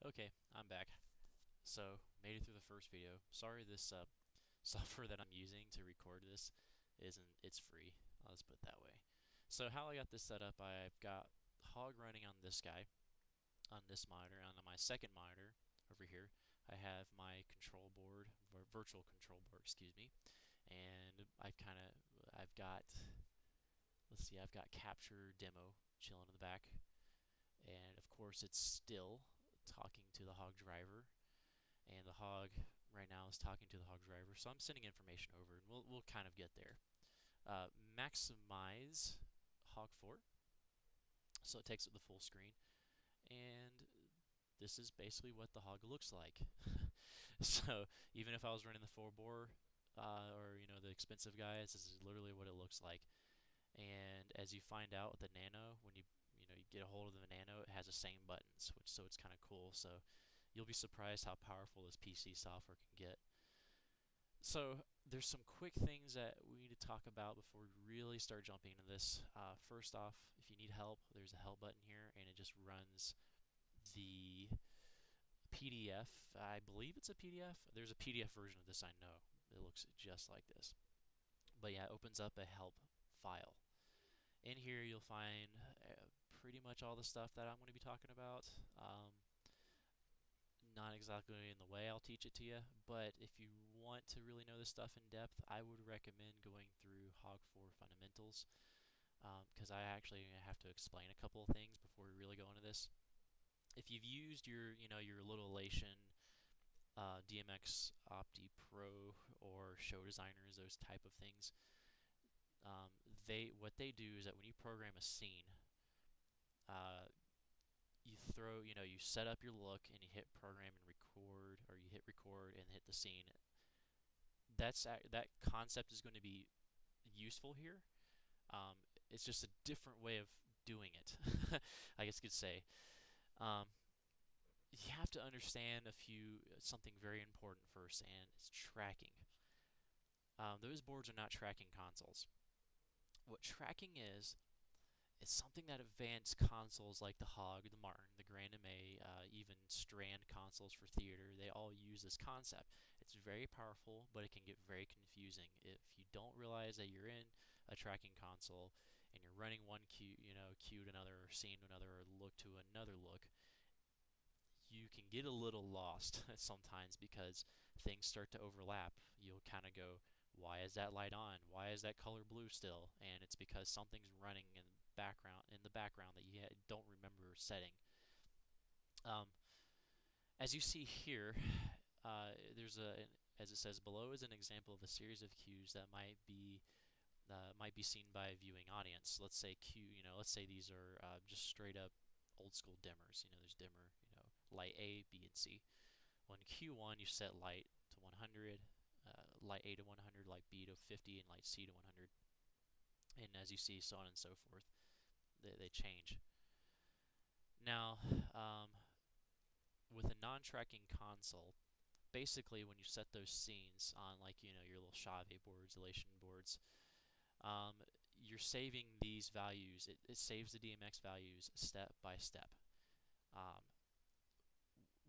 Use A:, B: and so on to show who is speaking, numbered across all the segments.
A: Okay, I'm back. So, made it through the first video. Sorry this software that I'm using to record this it's free. I'll just put it that way. So how I got this set up, I've got Hog running on this guy, on this monitor, and on my second monitor over here, I have my control board, virtual control board, excuse me, and I've got, let's see, I've got capture demo chilling in the back, and of course it's still talking to the Hog driver, and the Hog right now is talking to the Hog driver, so I'm sending information over, and we'll kind of get there. Maximize Hog 4, so it takes up the full screen, and this is basically what the Hog looks like. So even if I was running the 4-bore or the expensive guys, this is literally what it looks like. And as you find out with the Nano, when you get a hold of the Nano, it has the same buttons, so it's kind of cool. So you'll be surprised how powerful this PC software can get. So there's some quick things that we need to talk about before we really start jumping into this. First off, if you need help, there's a help button here, and it just runs the PDF. I believe it's a PDF. There's a PDF version of this, I know. It looks just like this. But yeah, it opens up a help file. In here you'll find pretty much all the stuff that I'm going to be talking about. Not exactly in the way I'll teach it to you, but if you want to really know this stuff in depth, I would recommend going through Hog 4 Fundamentals, because I actually have to explain a couple of things before we really go into this. If you've used your little Elation DMX Opti Pro or Show Designers, those type of things, what they do is that when you program a scene, you set up your look and you hit program and record, or you hit record and hit the scene. That concept is going to be useful here. It's just a different way of doing it, I guess you could say. You have to understand something very important first, and it's tracking. Those boards are not tracking consoles. What tracking is something that advanced consoles like the Hog, the Martin, the GrandMA, even Strand consoles for theater, they all use this concept. It's very powerful, but it can get very confusing. If you don't realize that you're in a tracking console and you're running one cue to another, or scene to another, or look to another look, you can get a little lost sometimes because things start to overlap. You'll kind of go, why is that light on? Why is that color blue still? And it's because something's running in the background that you don't remember setting. As you see here, as it says below, is an example of a series of cues that might be seen by a viewing audience. Let's say let's say these are just straight up old school dimmers. There's dimmer, light A, B, and C. Well, in Q1, you set light to 100, light A to 100, light B to 50, and light C to 100. And as you see, so on and so forth, they change. Now, with a non-tracking console, basically when you set those scenes on, like, your little Chave boards, Elation boards, you're saving these values. It saves the DMX values step by step.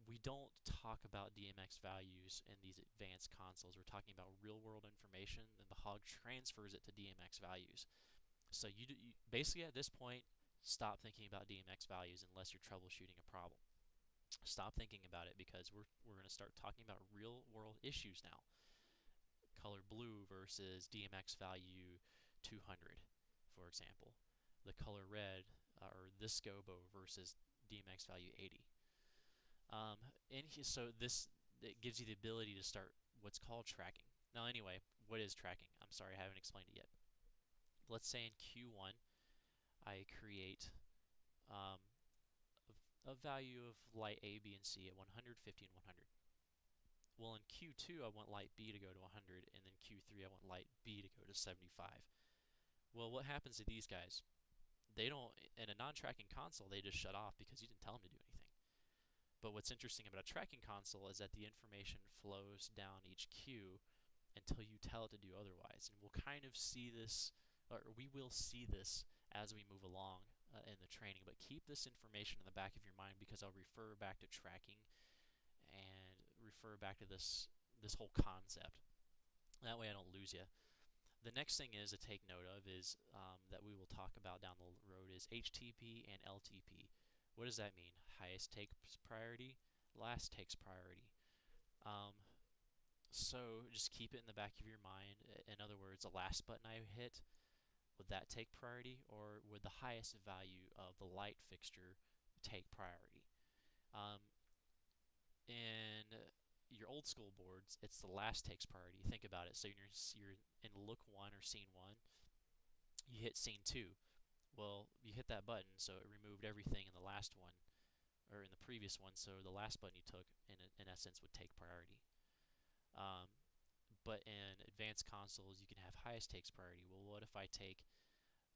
A: We don't talk about DMX values in these advanced consoles. We're talking about real-world information, and the Hog transfers it to DMX values. So you basically at this point, stop thinking about DMX values unless you're troubleshooting a problem. Stop thinking about it, because we're going to start talking about real-world issues now. Color blue versus DMX value 200, for example. The color red, or this gobo versus DMX value 80. So it gives you the ability to start what's called tracking. Now, anyway, what is tracking? I'm sorry, I haven't explained it yet. Let's say in Q1, I create a value of light A, B, and C at 100, 50, and 100. Well, in Q2, I want light B to go to 100, and then Q3, I want light B to go to 75. Well, what happens to these guys? They don't, in a non-tracking console, they just shut off because you didn't tell them to do anything. But what's interesting about a tracking console is that the information flows down each queue until you tell it to do otherwise. And we'll kind of see this, or we will see this as we move along in the training, but keep this information in the back of your mind because I'll refer back to tracking and refer back to this whole concept. That way I don't lose you. The next thing is to take note of is that we will talk about down the road is HTP and LTP. What does that mean? Highest takes priority, last takes priority. So just keep it in the back of your mind. In other words, the last button I hit, would that take priority, or would the highest value of the light fixture take priority? In your old school boards, it's the last takes priority. Think about it. So you're in look 1 or scene 1, you hit scene 2. Well, you hit that button, so it removed everything in the last one, or in the previous one, so the last button you took, in essence, would take priority. But in advanced consoles, you can have highest takes priority. Well, what if I take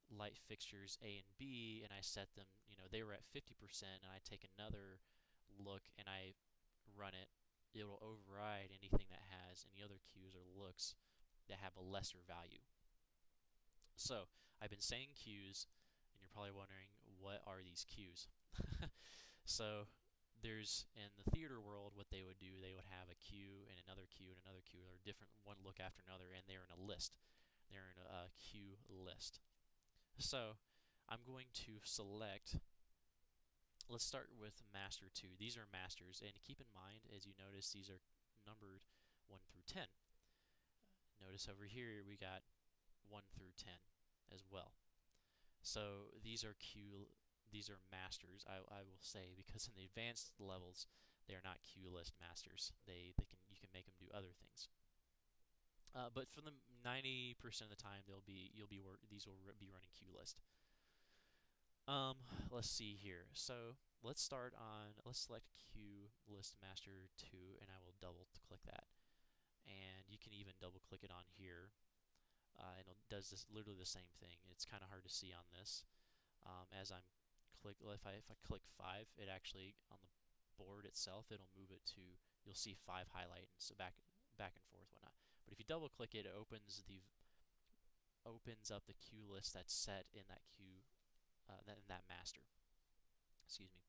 A: light fixtures A and B and I set them, they were at 50%, and I take another look and I run it, it'll override anything that has any other cues or looks that have a lesser value. So, I've been saying cues, and you're probably wondering, what are these cues? So, there's, in the theater world, what they would do, they would have a cue and another cue and another cue, or different, one look after another, and they're in a list. They're in a cue list. So I'm going to select, let's start with master 2. These are masters, and keep in mind, as you notice, these are numbered 1 through 10. Notice over here we got 1 through 10 as well. So these are masters, I will say, because in the advanced levels they are not cue list masters. You can make them do other things. But for the 90% of the time, these will be running cue list. Let's see here. So let's select cue list master 2, and I will double click that. And you can even double click it on here, and it does literally the same thing. It's kind of hard to see on this. As I'm if I click 5, it actually, on the board itself, it'll move it to, you'll see 5 highlight, and so back and forth, whatnot. But if you double click it, it opens up the cue list that's set in that cue, in that master. Excuse me.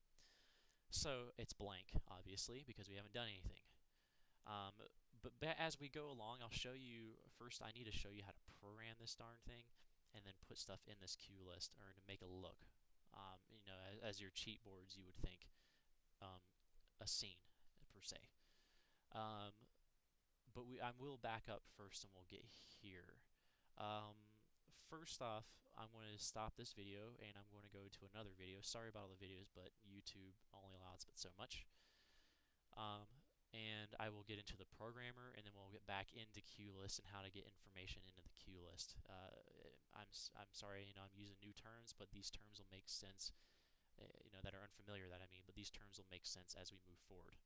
A: So it's blank, obviously, because we haven't done anything. But as we go along, I'll show you. First, I need to show you how to program this darn thing, and then put stuff in this cue list, or to make a look. As your cheat boards, you would think a scene per se. But I will back up first, and we'll get here. First off, I'm going to stop this video, and I'm going to go to another video. Sorry about all the videos, but YouTube only allows but so much. And I will get into the programmer, and then we'll get back into cue list and how to get information into the cue list. I'm sorry, I'm using new terms, but these terms will make sense, that are unfamiliar, but these terms will make sense as we move forward.